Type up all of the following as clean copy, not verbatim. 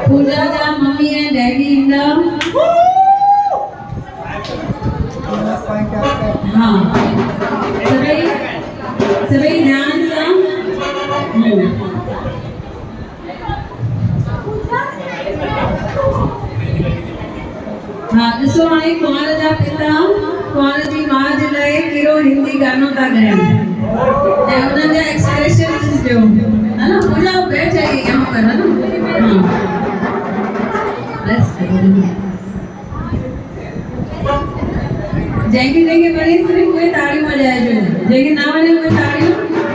पूजा जा mummy and daddy in the हाँ सभी ध्यान से हाँ ॾिसो हाणे कुंवार जा पिता कुंवार जी मां जे लाइ कहिड़ो हिंदी गानो था ॻाइनि ऐं उन्हनि जा एक्सप्रेशन ॾिसिजो है ना। पूजा बैठ जाइए यहाँ पर है ना। हाँ जैसे जैसे बड़ी सिर्फ कोई ताड़ी बजाइजो जैसे ना बने कोई ताड़ी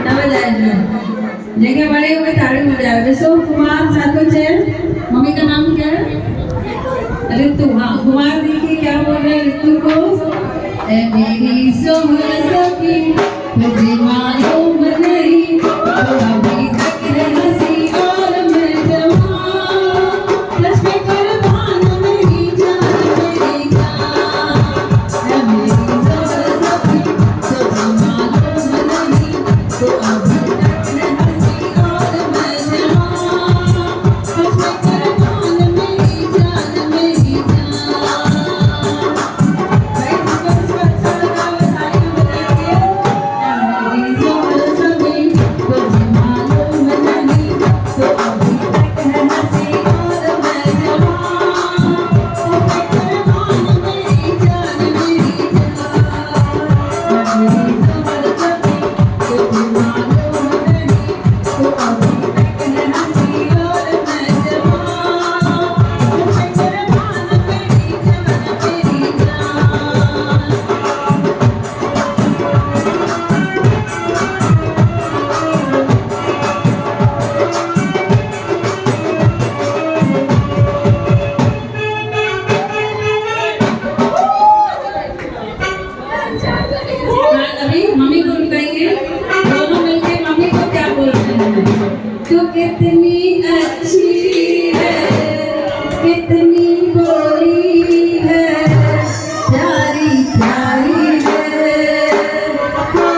ना बजाइजो जैसे बड़े कोई ताड़ी बजाओ। ॾिसो कुमार साधु है मम्मी का नाम क्या है ऋतु। हाँ कुमार देखिए क्या बोल रहे हैं ऋतु को ए मेरी सोहर सखी मुझे मालूम नहीं अभी तक हंसी और मैं जवान बस मैं कुर्बान मेरी जान मेरी जान ए मेरी सोहर सखी मुझे मालूम नहीं तो अभी तक हंसी और मैं जवान बस मैं कुर्बान मेरी जान मेरी जान। मम्मी को बताइए दोनों मिलके मम्मी को क्या बोलते हैं तू कितनी अच्छी है कितनी भोली है प्यारी प्यारी है हो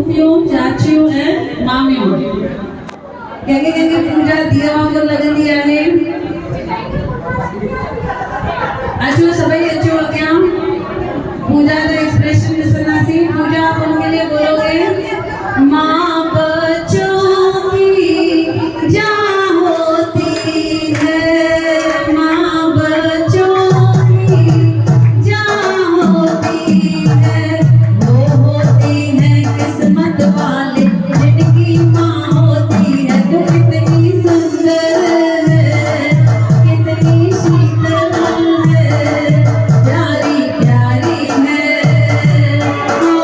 फूफियों, चाचियों एंड मामियों कंहिंखे पूजा दिया वांगुरु लॻंदी आहे। अचो सभई अचो अॻियां पूजा जो एक्सप्रेशन ॾिसंदासीं। पूजा आप उनके लिए बोलोगे माँ बच्चों की जान होती है, माँ बच्चों की जान होती है, वो होती है किस्मत वाले जिनकी माँ होती है। तो कितनी सुंदर है, कितनी शीतल है, प्यारी प्यारी है ओ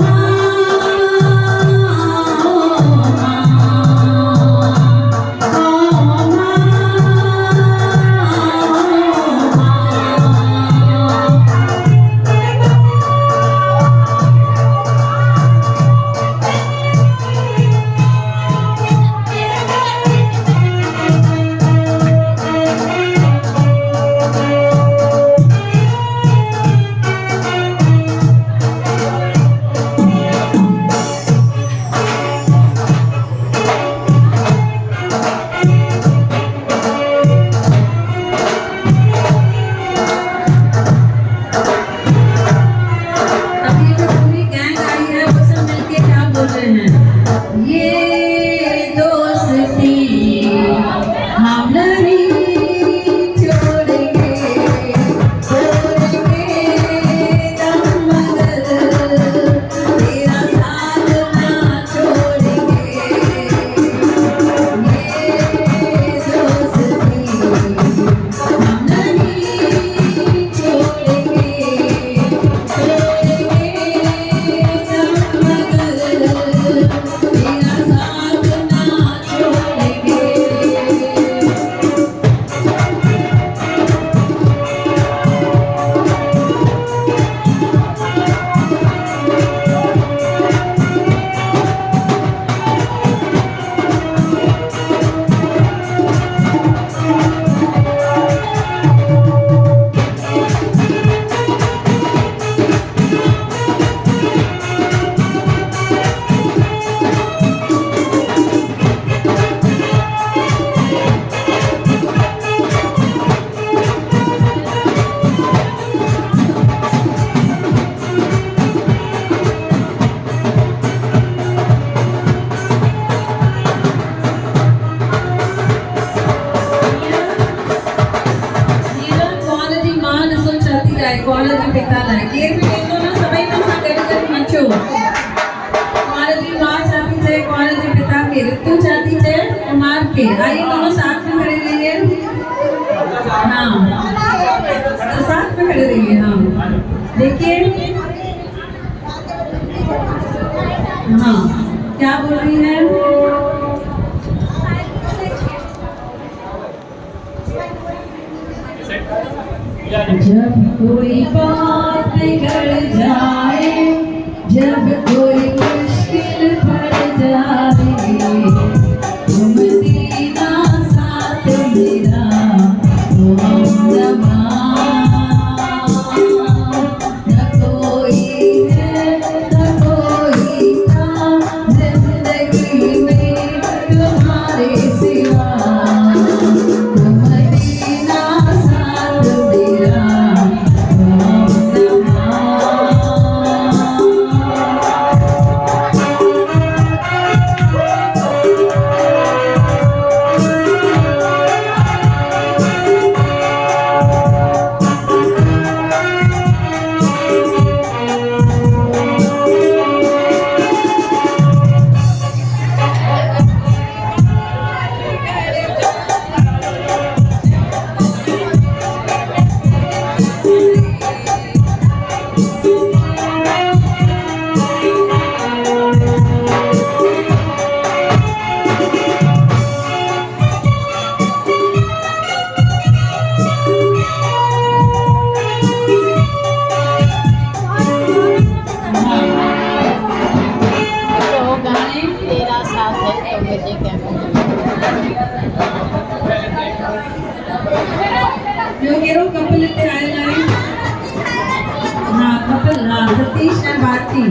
माँ, ओ माँ, ओ माँ। अब ये जो पूरी गैंग आई है वो सब मिलके क्या बोल रहे हैं, ये दोस्ती हम नहीं छोड़ेंगे, छोड़ेंगे दम मगर तेरा साथ ना छोड़ेंगे, ये दोस्ती हम नहीं छोड़ेंगे, कॉलेज पिता लाए केर भी लेतो ना सभई में सां गॾु गॾु नचो। कॉलेज जी मां छाती चए, कॉलेज जी पिता के ऋतु छाती चए, कुमार के। आइए दोनों साथ में खड़े रहिए। हाँ तो साथ में खड़े रहिए। हाँ देखिए हाँ क्या बोल रही है, जब कोई बात बिगड़ जाए, जब कोई मुश्किल पड़ जाए, तुम दीना साथ मेरा हो न कोई है न कोई था जिंदगी में तुम्हारे सिवा, तुम दीना साथ मेरा योगेरो कपल इथे आयल आहे। हाँ कपल हाँ सतीश एंड भारती।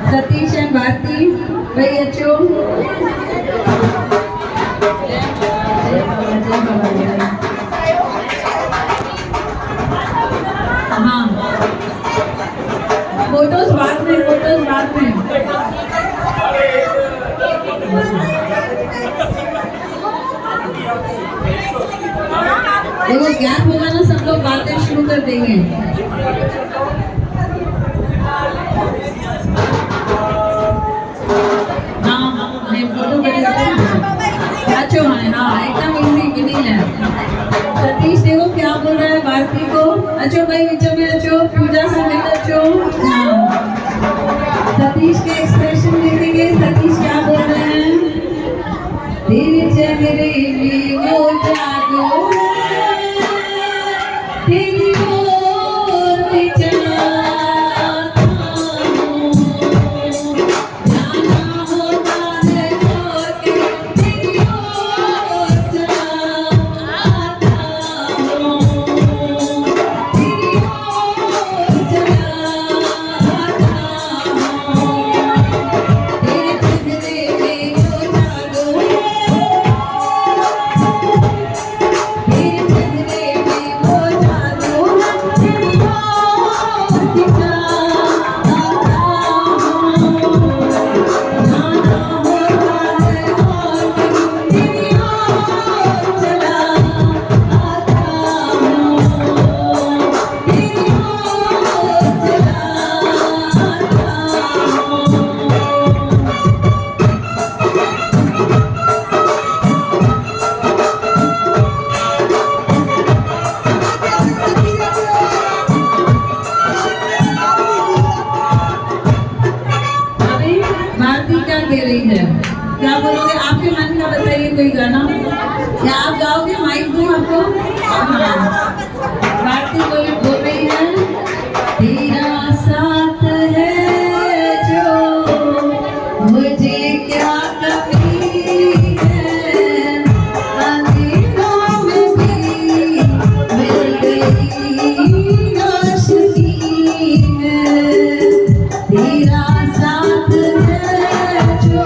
सतीश एंड भारती भाई अच्छो हाँ फोटोज बाद में देखो गैप होगा ना सब लोग बातें शुरू कर देंगे हाँ मैं फोटो अच्छो हाँ एकदम इजी बिल्कुल है सतीश देखो क्या बोल रहा है भारती को अच्छो भाई बीच में अच्छो पूजा समेत अच्छो हाँ सतीश के एक्सप्रेशन देखेंगे सतीश क्या बोल रहे हैं तेरे चेहरे में वो जादू तेरी ओर चला क्या बोलोगे आपके मन का बताइए कोई गाना या आप गाओगे माइक दूं आपको भारती बोल रही है तेरा साथ है जो मुझे क्या कमी है अंधेरों में भी मिल गई रोशनी में तेरा साथ है जो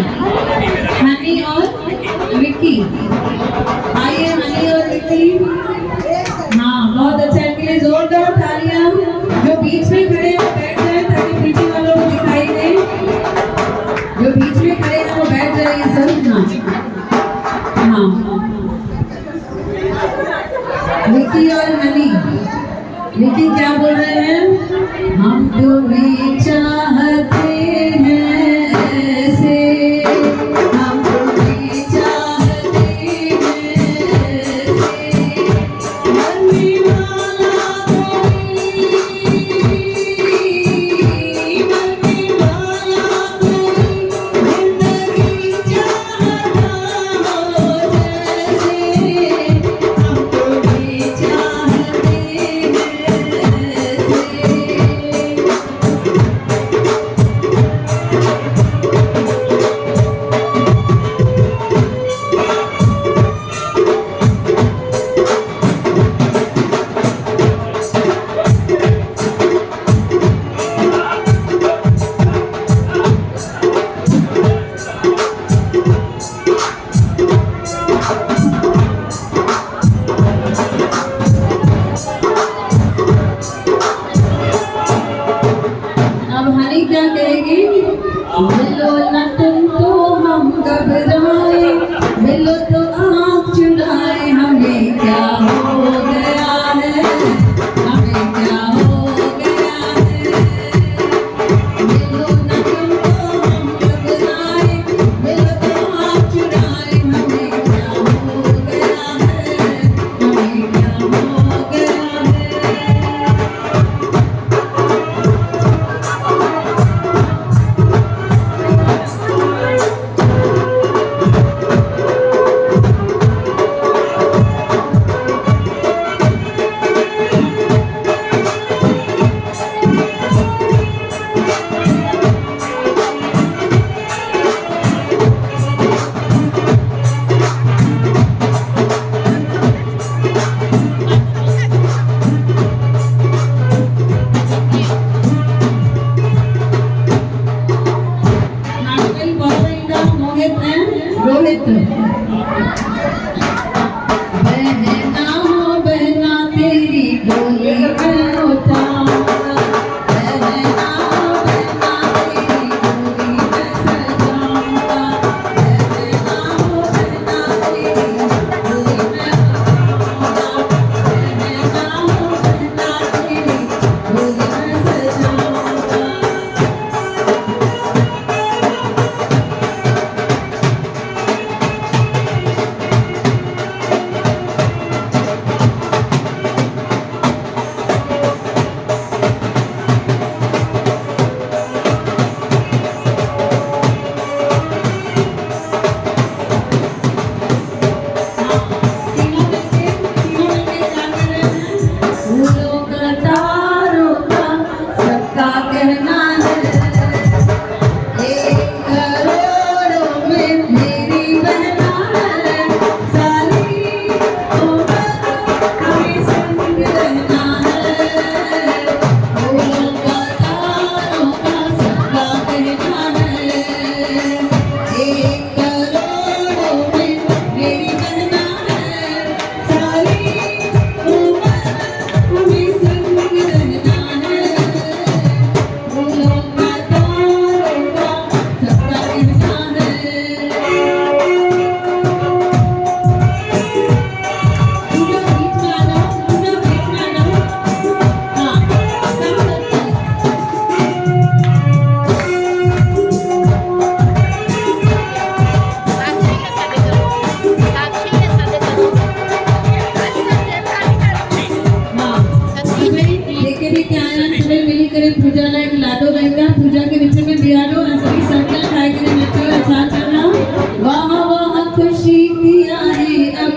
हनी और विक्की आइए हनी और विक्की हाँ बहुत अच्छा इनके लिए जोरदार तालियां जो बीच में खड़े हैं वो बैठ जाए ताकि पीछे वालों को दिखाई दे जो बीच में खड़े हैं वो बैठ जाइए सर हाँ विक्की और हनी विक्की क्या बोल रहे हैं हम तुम्हें चाहते हैं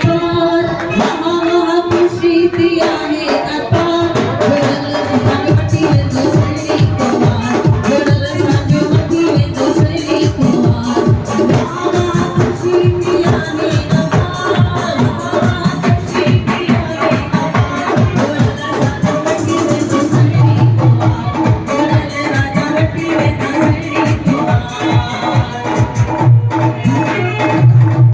तो